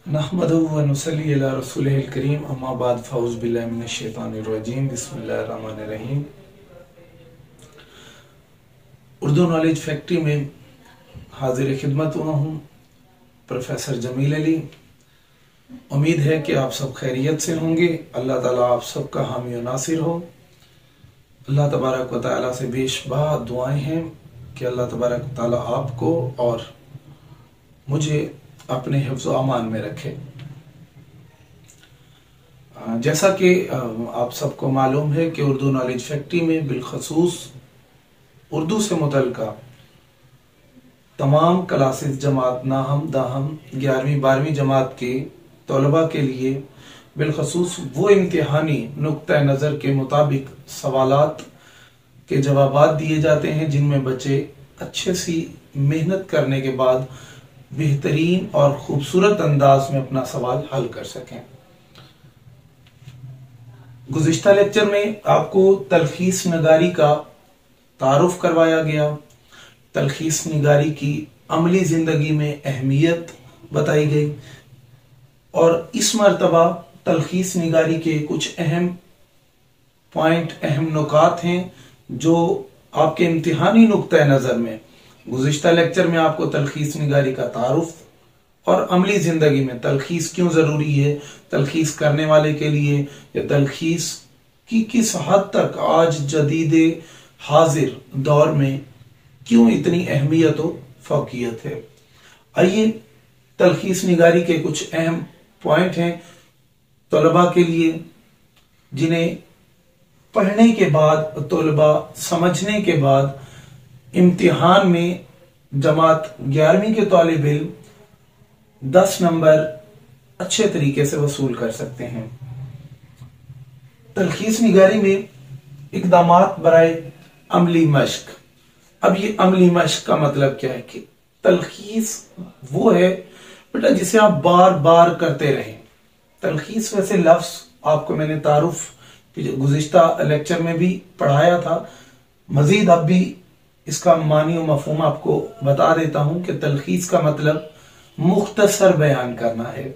नहमदुहु व नुसल्ली अला रसूलिहिल करीम अम्मा बाद फ़ऊज़ बिल्लाहि मिनश शैतानिर रजीम बिस्मिल्लाहिर रहमानिर रहीम। उर्दू नॉलेज फैक्ट्री में हाजिर खिदमत हुआ हूँ प्रोफेसर जमील अली। उम्मीद है कि आप सब खैरियत से होंगे। अल्लाह ताला आप सबका हामी और नासिर हो। अल्लाह तबारक व तआला से बेशबा दुआएं हैं कि अल्लाह तबारक व तआला आपको और मुझे अपने हिफ्ज़ व अमान में रखे। जैसा कि आप सबको मालूम है कि उर्दू नॉलेज फैक्ट्री में बिलखसूस उर्दू से मुतल्लिक़ तमाम क्लासेस जमात नाहम दाहम 11वीं 12वीं जमात के तलबा के लिए बिलखसूस वो इम्तिहानी नुक्ता नज़र के मुताबिक सवालात के जवाबात दिए जाते हैं जिनमें बच्चे अच्छे सी मेहनत करने के बाद बेहतरीन और खूबसूरत अंदाज में अपना सवाल हल कर सकें। गुज़िश्ता लेक्चर में आपको तलखीस निगारी का तारुफ करवाया गया। तलखीस निगारी की अमली जिंदगी में अहमियत बताई गई और इस मर्तबा तलखीस निगारी के कुछ अहम पॉइंट, अहम नुकात हैं जो आपके इम्तिहानी नुक्ता नज़र में गुज़िश्ता लेक्चर में आपको तलखीस निगारी का तारुफ और अमली जिंदगी में तलखीस क्यों जरूरी है, तलखीस करने वाले के लिए, या तलखीस की किस हद तक आज जदीद हाजिर दौर में क्यों इतनी अहमियत और फौकियत है। आइए तलखीस निगारी के कुछ अहम पॉइंट हैं तलबा के लिए जिन्हें पढ़ने के बाद, तलबा समझने के बाद इम्तिहान में जमात 11वीं के तालिब इल्म 10 नंबर अच्छे तरीके से वसूल कर सकते हैं। तलखीस निगारी में इक़दामात बराए अमली मश्क। अब ये अमली मश्क का मतलब क्या है कि तलखीस वो है बेटा जिसे आप बार बार करते रहें। तलखीस वैसे लफ्ज आपको मैंने तारुफ गुज़िश्ता लेक्चर में भी पढ़ाया था, मजीद अब भी इसका मानी और मफहूम आपको बता देता हूं कि तलखीस का मतलब मुख्तसर बयान करना है,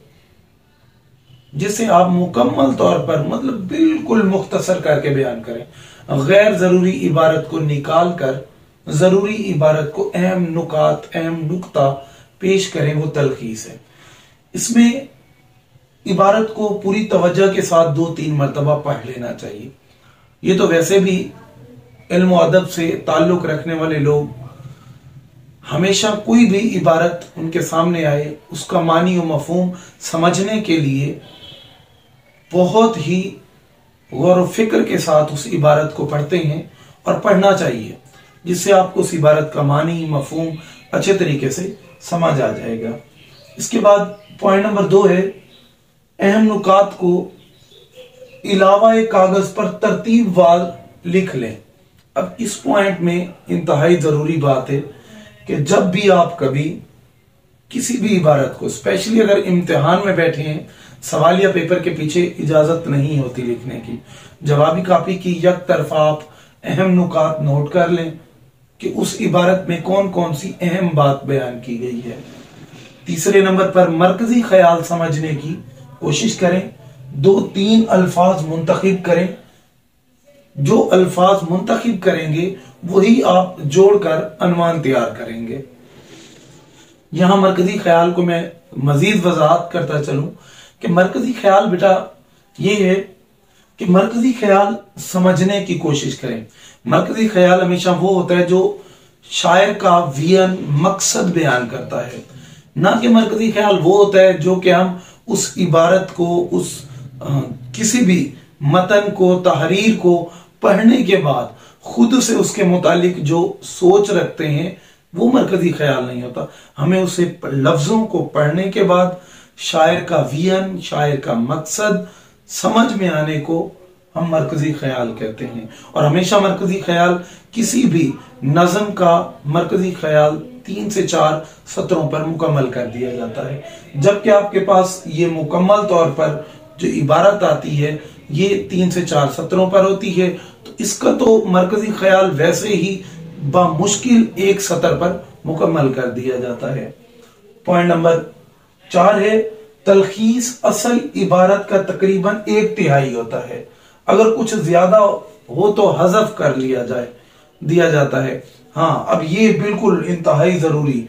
जिसे आप मुकम्मल तौर पर मतलब बिल्कुल मुख्तसर करके बयान करें, गैर जरूरी इबारत को निकाल कर जरूरी इबारत को अहम नुकात, अहम नुक्ता पेश करें, वो तलखीस है। इसमें इबारत को पूरी तवज्जो के साथ 2-3 मरतबा पढ़ लेना चाहिए। ये तो वैसे भी इल्म अदब से ताल्लुक रखने वाले लोग हमेशा कोई भी इबारत उनके सामने आए उसका मानी और मफहूम समझने के लिए बहुत ही गौर व फिक्र के साथ उस इबारत को पढ़ते हैं और पढ़ना चाहिए, जिससे आपको उस इबारत का मानी मफहूम अच्छे तरीके से समझ आ जाएगा। इसके बाद पॉइंट नंबर 2 है अहम नुकात को इलावा एक कागज पर तरतीबवार लिख लें। अब इस पॉइंट में इंतहाई जरूरी बात है कि जब भी आप कभी किसी भी इबारत को, स्पेशली अगर इम्तिहान में बैठे हैं, सवाल या पेपर के पीछे इजाजत नहीं होती लिखने की, जवाबी कापी की एक तरफा आप अहम नुकात नोट कर लें कि उस इबारत में कौन कौन सी अहम बात बयान की गई है। तीसरे नंबर पर मरकजी ख्याल समझने की कोशिश करें। 2-3 अल्फाज मुंतखिब करें, जो अल्फाज मुंतखिब करेंगे वही आप जोड़कर अनवान तैयार करेंगे। यहां मरकजी ख्याल को मैं मजीद वजाहत करता चलूं कि मरकजी ख्याल बेटा ये है कि मरकजी ख्याल समझने की कोशिश करें। मरकजी ख्याल हमेशा वो होता है जो शायर का वियन मकसद बयान करता है, ना कि मरकजी ख्याल वो होता है जो कि हम उस इबारत को, उस किसी भी मतन को, तहरीर को पढ़ने के बाद खुद से उसके मुतालिक जो सोच रखते हैं वो मरकजी ख्याल नहीं होता। हमें उसे लफ्जों को पढ़ने के बाद शायर का वियन, शायर का मकसद समझ में आने को हम मरकजी ख्याल कहते हैं। और हमेशा मरकजी ख्याल किसी भी नज़म का मरकजी ख्याल 3 से 4 सत्रों पर मुकम्मल कर दिया जाता है, जबकि आपके पास ये मुकम्मल तौर पर जो इबारत आती है ये 3 से 4 सत्रों पर होती है। तो इसका तो मरकजी ख्याल वैसे ही बामुश्किल 1 सतर पर मुकम्मल कर दिया जाता है। पॉइंट नंबर 4 है तलखीस असल इबारत का तकरीबन 1/3 होता है। अगर कुछ ज्यादा हो तो हज़फ कर दिया जाता है। हाँ, अब ये बिल्कुल इंतहाई जरूरी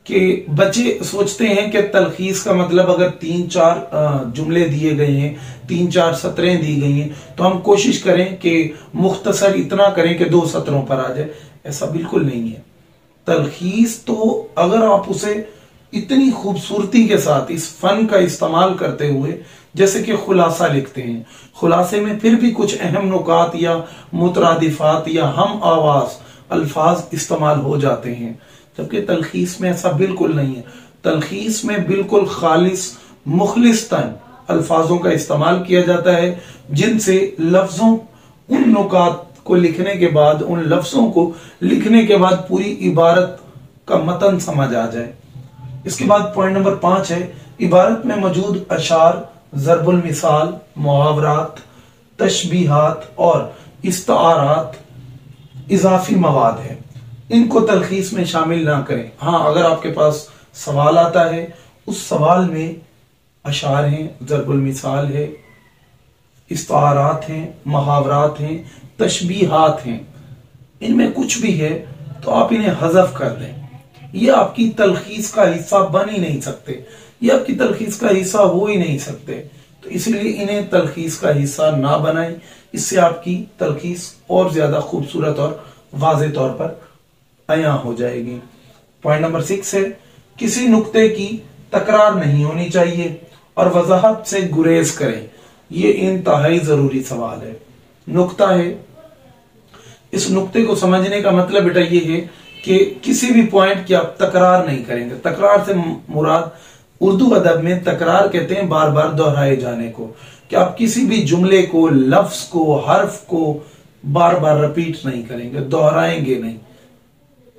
कि बच्चे सोचते हैं कि तलखीस का मतलब अगर 3-4 जुमले दिए गए हैं, 3-4 सतरें दी गई हैं, तो हम कोशिश करें कि मुख्तसर इतना करें कि 2 सतरों पर आ जाए। ऐसा बिल्कुल नहीं है। तलखीस तो अगर आप उसे इतनी खूबसूरती के साथ इस फन का इस्तेमाल करते हुए, जैसे कि खुलासा लिखते हैं, खुलासे में फिर भी कुछ अहम नुकात या मुतरादिफात या हम आवाज अल्फाज इस्तेमाल हो जाते हैं, जबकि तलखीस में ऐसा बिल्कुल नहीं है। तलखीस में बिल्कुल खालिस मुखलिस्तन अल्फाजों का इस्तेमाल किया जाता है, जिनसे लफ्जों उन नुकात को लिखने के बाद, उन लफ्जों को लिखने के बाद पूरी इबारत का मतन समझ आ जाए। इसके बाद पॉइंट नंबर 5 है, इबारत में मौजूद अशार, ज़रबुल मिसाल, मुहावरात, तशबीहात और इस्तारात इजाफी मवाद है, इनको तलखीस में शामिल ना करें। हाँ, अगर आपके पास सवाल आता है, उस सवाल में अशार हैं, ज़रबुल मिसाल है, इस्तारात हैं, मुहावरात हैं, तशबीहात हैं, इनमें कुछ भी है तो आप इन्हें हज़फ कर दें। ये आपकी तलखीस का हिस्सा बन ही नहीं सकते, ये आपकी तलखीस का हिस्सा हो ही नहीं सकते। तो इसलिए इन्हें तलखीस का हिस्सा ना बनाएं, इससे आपकी तलखीस और ज्यादा खूबसूरत और वाज़ेह तौर पर अया हो जाएगी। पॉइंट नंबर 6 है, किसी नुक्ते की तकरार नहीं होनी चाहिए और वजाहत से गुरेज करें। ये इंतहाई जरूरी सवाल है। नुक्ता है, इस नुक्ते को समझने का मतलब बेटा ये है कि किसी भी पॉइंट की आप तकरार नहीं करेंगे। तकरार से मुराद उर्दू अदब में तकरार कहते हैं बार बार दोहराए जाने को, कि आप किसी भी जुमले को, लफ्ज को, हर्फ को बार बार रिपीट नहीं करेंगे, दोहराएंगे नहीं।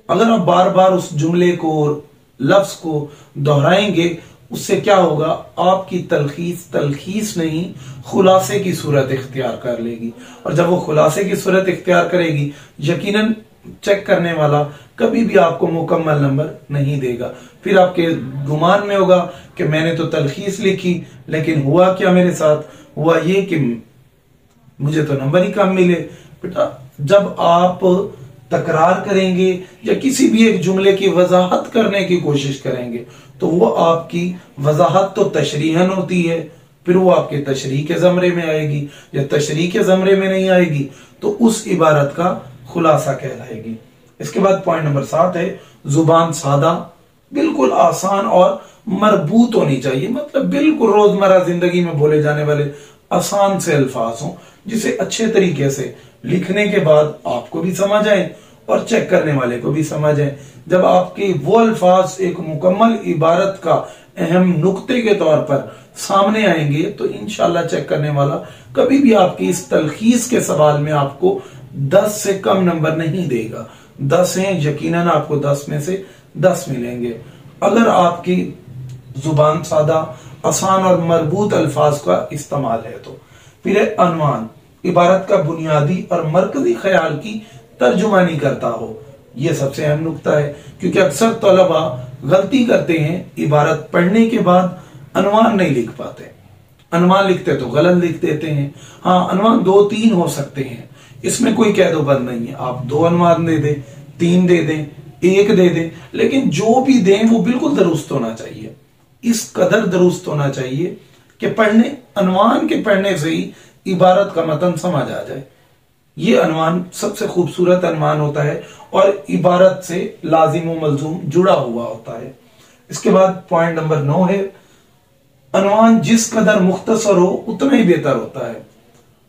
अगर आप बार बार उस जुमले को, लफ्ज को दोहराएंगे, उससे क्या होगा, आपकी तलखीस नहीं खुलासे की सूरत इख्तियार कर लेगी, और जब वो खुलासे की सूरत इख्तियार करेगी, यकीनन चेक करने वाला कभी भी आपको मुकम्मल नंबर नहीं देगा। फिर आपके गुमान में होगा कि मैंने तो तलखीस लिखी, लेकिन हुआ क्या मेरे साथ, हुआ ये कि मुझे तो नंबर ही कम मिले। बेटा, जब आप तकरार करेंगे या किसी भी एक जुमले की वजाहत करने की कोशिश करेंगे, तो वो आपकी वजाहत तो तशरीहन होती है, फिर वो आपके तशरीह के जमरे में आएगी, या तशरीह के जमरे में नहीं आएगी तो उस इबारत का खुलासा कहलाएगी। इसके बाद पॉइंट नंबर 7 है, जुबान सादा, बिल्कुल आसान और मरबूत होनी चाहिए। मतलब बिल्कुल रोजमर्रा जिंदगी में बोले जाने वाले आसान से अल्फाज हों, जिसे अच्छे तरीके से लिखने के बाद आपको भी समझ आए और चेक करने वाले को भी समझ आए। जब आपके वो अल्फाज एक मुकम्मल इबारत का अहम नुक्ते के तौर पर सामने आएंगे, तो इंशाल्लाह चेक करने वाला कभी भी आपकी इस तलखीस के सवाल में आपको 10 से कम नंबर नहीं देगा। 10 हैं, यकीनन आपको 10 में से 10 मिलेंगे, अगर आपकी जुबान सादा, आसान और मरबूत अल्फाज का इस्तेमाल है तो। फिर अनवान, इबारत का बुनियादी और मरकजी ख्याल की तर्जुमानी करता हो। यह सबसे अहम नुक्ता है, क्योंकि अक्सर तलबा गलती करते हैं, इबारत पढ़ने के बाद अनवान नहीं लिख पाते। अनवान लिखते तो गलत लिख देते हैं। हाँ, अनवान 2-3 हो सकते हैं, इसमें कोई कैदोबंद नहीं है। आप 2 अनवान दे दें, 3 दे दें, 1 दे दें, लेकिन जो भी दें वो बिल्कुल दुरुस्त होना चाहिए। इस कदर दुरुस्त होना चाहिए कि अनवान के पढ़ने से ही इबारत का मतन समझ आ जाए। ये अनवान सबसे खूबसूरत अनवान होता है और इबारत से लाजिम व मलजूम जुड़ा हुआ होता है। इसके बाद पॉइंट नंबर 9 है, अनवान जिस कदर मुख्तसर हो उतना ही बेहतर होता है।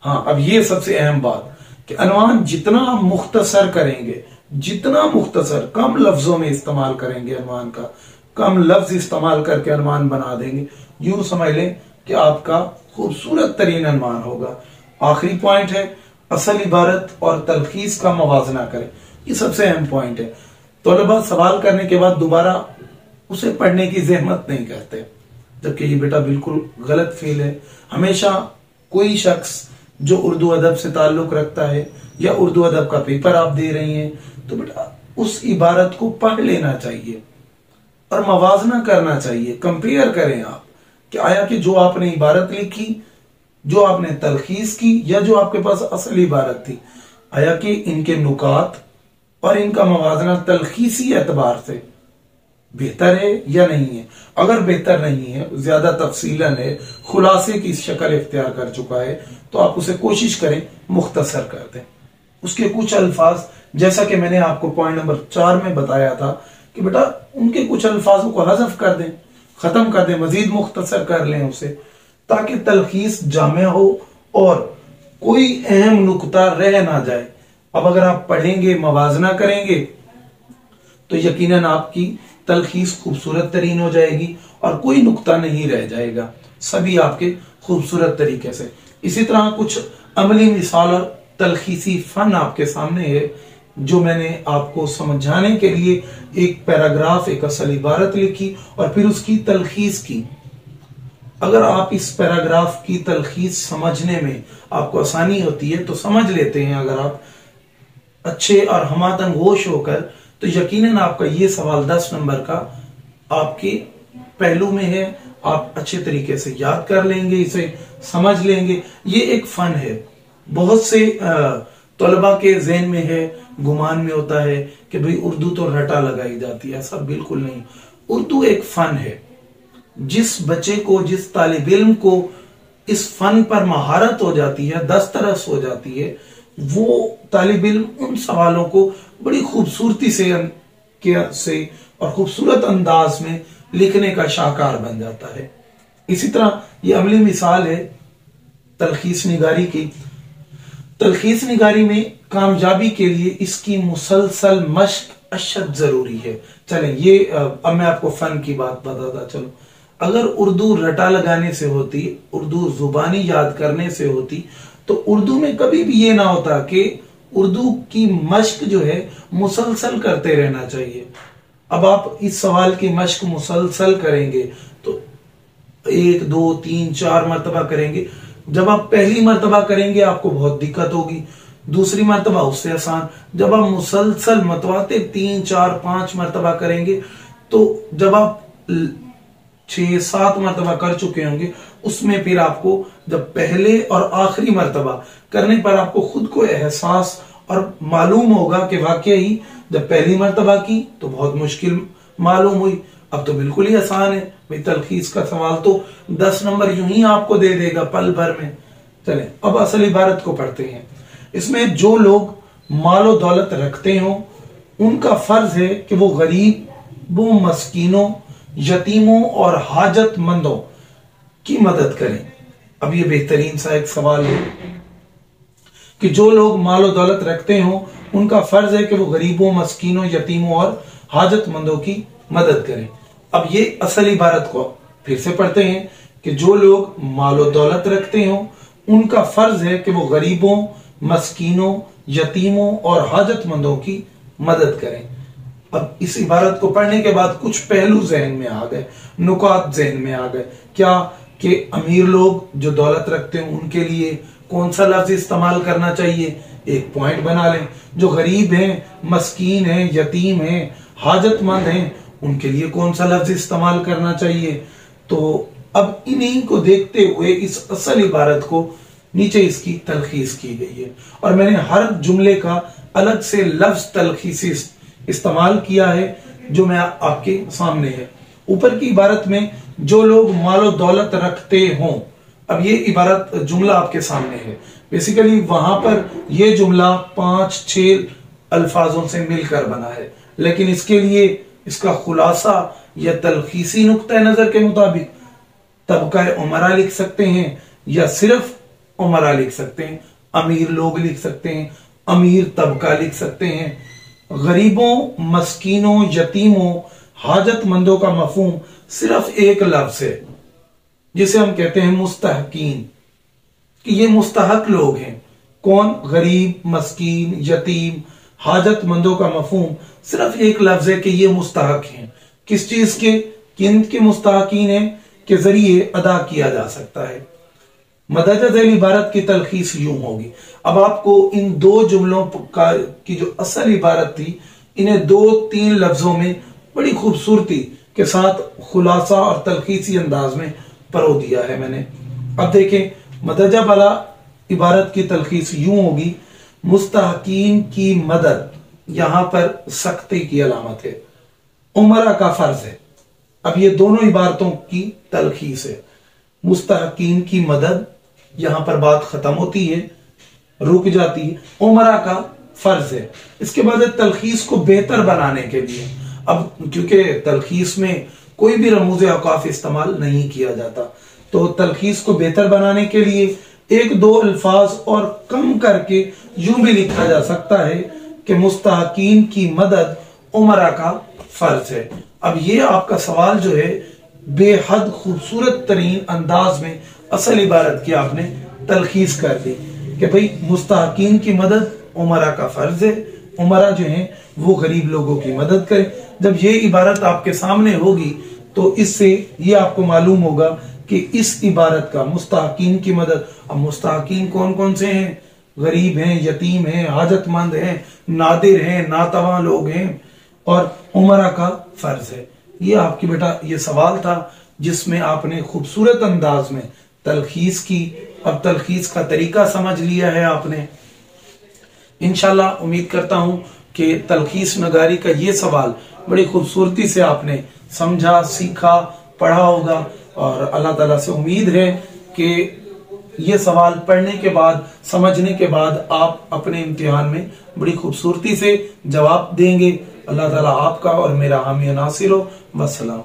हाँ, अब ये सबसे अहम बात कि अनवान जितना मुख्तसर करेंगे, जितना मुख्तसर, कम लफ्जों में इस्तेमाल करेंगे अनवान का, कम लफ्ज इस्तेमाल करके अनवान बना देंगे, यूं समझ लें कि आपका खूबसूरत तरीन अनवान होगा। आखिरी पॉइंट है, असल इबारत और तलखीस का मवाजना करें। ये सबसे अहम पॉइंट है। तलबा सवाल करने के बाद दोबारा उसे पढ़ने की जहमत नहीं करते, जबकि ये बेटा बिल्कुल गलत फील है। हमेशा कोई शख्स जो उर्दू अदब से ताल्लुक रखता है या उर्दू अदब का पेपर आप दे रही हैं, तो बेटा उस इबारत को पढ़ लेना चाहिए और मवाजना करना चाहिए। कंपेयर करें आप कि आया कि जो आपने इबारत लिखी, जो आपने तलखीस की, या जो आपके पास असल इबारत थी, आया कि इनके नुकात और इनका मवाजना तलखीसी एतबार से बेहतर है या नहीं है। अगर बेहतर नहीं है, ज्यादा तफसीलन है, खुलासे की शक्ल इख्तियार कर चुका है, तो आप उसे कोशिश करें मुख्तसर कर दें। उसके कुछ अल्फाज, जैसा कि मैंने आपको पॉइंट नंबर 4 में बताया था कि बेटा उनके कुछ अल्फाजों को हज़फ कर दें, खत्म कर दें, मजीद मुख्तसर कर लें उसे, ताकि तलखीस जामे हो और कोई अहम नुकता रह ना जाए। अब अगर आप पढ़ेंगे, मवाजना करेंगे, तो यकीनन आपकी तलखीस खूबसूरत तरीन हो जाएगी और कोई नुक्ता नहीं रह जाएगा, सभी आपके खूबसूरत तरीके से। इसी तरह कुछ अमली मिसाल और तलखीसी फन आपके सामने है, जो मैंने आपको समझाने के लिए एक पैराग्राफ, एक असल इबारत लिखी और फिर उसकी तलखीस की। अगर आप इस पैराग्राफ की तलखीस समझने में आपको आसानी होती है तो समझ लेते हैं, अगर आप अच्छे और हमातंगोश होकर, तो यकीनन आपका ये सवाल 10 नंबर का आपके पहलू में है, आप अच्छे तरीके से याद कर लेंगे, इसे समझ लेंगे। ये एक फन है। बहुत से तलबा के ज़हन में है, गुमान में होता है कि भाई उर्दू तो रटा लगाई जाती है। ऐसा बिल्कुल नहीं। उर्दू एक फन है। जिस बच्चे को, जिस तालिब इल्म को इस फन पर महारत हो जाती है, दस्तरस हो जाती है, वो तालिब इल्म उन सवालों को बड़ी खूबसूरती से और खूबसूरत अंदाज में लिखने का शाहकार बन जाता है। इसी तरह ये अमली मिसाल है तलखीस निगारी की। तलखीस निगारी में कामयाबी के लिए इसकी मुसलसल मश्क अशद जरूरी है। चलें, ये अब मैं आपको फन की बात बताता चलो। अगर उर्दू रटा लगाने से होती, उर्दू जुबानी याद करने से होती, तो उर्दू में कभी भी ये ना होता कि उर्दू की मश्क जो है मुसलसल करते रहना चाहिए। अब आप इस सवाल की मश्क मुसलसल करेंगे तो 1, 2, 3, 4 मरतबा करेंगे। जब आप पहली मरतबा करेंगे आपको बहुत दिक्कत होगी, दूसरी मरतबा उससे आसान। जब आप मुसलसल मतवाते 3, 4, 5 मरतबा करेंगे, तो जब आप 6, 7 मरतबा कर चुके होंगे, उसमें फिर आपको जब पहले और आखिरी मरतबा करने पर आपको खुद को एहसास और मालूम होगा कि वाकई ही जब पहली मरतबा की तो बहुत मुश्किल मालूम हुई, अब तो बिल्कुल ही आसान है। भाई तलखीस का सवाल तो 10 नंबर यूं ही आपको दे देगा पल भर में। चलें, अब असल इबारत को पढ़ते हैं। इसमें जो लोग मालो दौलत रखते हो, उनका फर्ज है कि वो गरीबों, मस्कीनों, यतीमों और हाजतमंदों की मदद करें। अब ये बेहतरीन सा एक सवाल है कि जो लोग मालो दौलत रखते हो, उनका फर्ज है कि वो गरीबों, मस्कीनों, यतीमों और हाजतमंदों की मदद करें। अब ये असल इबारत को फिर से पढ़ते हैं कि जो लोग मालो दौलत रखते हो, उनका फर्ज है कि वो गरीबों, मस्कीनों, यतीमों और हाजतमंदों की मदद करें। अब इस इबारत को पढ़ने के बाद कुछ पहलू जहन में आ गए, नुकात जहन में आ गए। क्या कि अमीर लोग जो दौलत रखते हैं उनके लिए कौन सा लफ्ज इस्तेमाल करना चाहिए, एक पॉइंट बना लें। जो गरीब हैं, मस्कीन हैं, यतीम हैं, हाजतमंद हैं, उनके लिए कौन सा लफ्ज इस्तेमाल करना चाहिए। तो अब इन्हीं को देखते हुए इस असल इबारत को नीचे इसकी तलखीस की गई है और मैंने हर जुमले का अलग से लफ्ज तलखीसी इस्तेमाल किया है जो मैं आपके सामने है। ऊपर की इबारत में जो लोग मालो दौलत रखते हों, अब ये इबारत जुमला आपके सामने है। बेसिकली वहां पर यह जुमला 5-6 अल्फाजों से मिलकर बना है, लेकिन इसके लिए इसका खुलासा या तलखीसी नुक्ता नजर के मुताबिक तबका उमरा लिख सकते हैं या सिर्फ उमरा लिख सकते हैं, अमीर लोग लिख सकते हैं, अमीर तबका लिख सकते हैं। गरीबों, मस्कीनों, यतीमों, हाजतमंदों का मफहूम सिर्फ एक लफ्ज है जिसे हम कहते हैं मुस्तहकीन, कि ये मुस्तहक लोग हैं। कौन? गरीब, मस्कीन, यतीम, हाजतमंदों का मफहूम सिर्फ एक लफ्ज है कि ये मुस्तहक हैं। किस चीज के? किन के मुस्तहकीन है के जरिए अदा किया जा सकता है। मदद झैल इबारत की तलखीस यूं होगी। अब आपको इन दो जुमलों की जो असल इबारत थी, इन्हें 2-3 लफ्जों में बड़ी खूबसूरती के साथ खुलासा और तलखीसी अंदाज में परो दिया है मैंने। अब देखें, मदरजा वाला इबारत की तलखीस यूं होगी, मुस्तहकीन की मदद, यहां पर सख्ती की अलामत है, उमरा का फर्ज है। अब ये दोनों इबारतों की तलखीस है। मुस्तहकीन की मदद, यहां पर बात खत्म होती है, रुक जाती है, उमरा का फर्ज है। इसके बाद तलखीस को बेहतर बनाने के लिए, अब क्योंकि तलखीस में कोई भी रमूज औकाफ इस्तेमाल नहीं किया जाता, तो तलखीस को बेहतर बनाने के लिए एक दो अल्फाज और कम करके यूं भी लिखा जा सकता है कि मुस्तहकीन की मदद उमरा का फर्ज है। अब ये आपका सवाल जो है बेहद खूबसूरत तरीन अंदाज में असल इबारत की आपने तलखीस कर दी कि भाई मुस्तहकीन की मदद उमरा का फर्ज है, उमरा जो है वो गरीब लोगों की मदद करें। जब ये इबारत आपके सामने होगी तो इससे ये आपको मालूम होगा कि इस इबारत का मुस्तहकीन की मदद, अब मुस्तहकीन कौन कौन से हैं? गरीब हैं, यतीम हैं, हाजतमंद हैं, नादिर हैं, नातवा लोग हैं, और उमरा का फर्ज है। ये आपकी बेटा ये सवाल था जिसमें आपने खूबसूरत अंदाज में तलखीस की। अब तलखीस का तरीका समझ लिया है आपने। इंशाल्लाह उम्मीद करता हूं कि तलखीस नगारी का ये सवाल बड़ी खूबसूरती से आपने समझा, सीखा, पढ़ा होगा, और अल्लाह ताला से उम्मीद है कि ये सवाल पढ़ने के बाद, समझने के बाद आप अपने इम्तिहान में बड़ी खूबसूरती से जवाब देंगे। अल्लाह ताला आपका और मेरा हामी नासिर हो। वस्सलाम।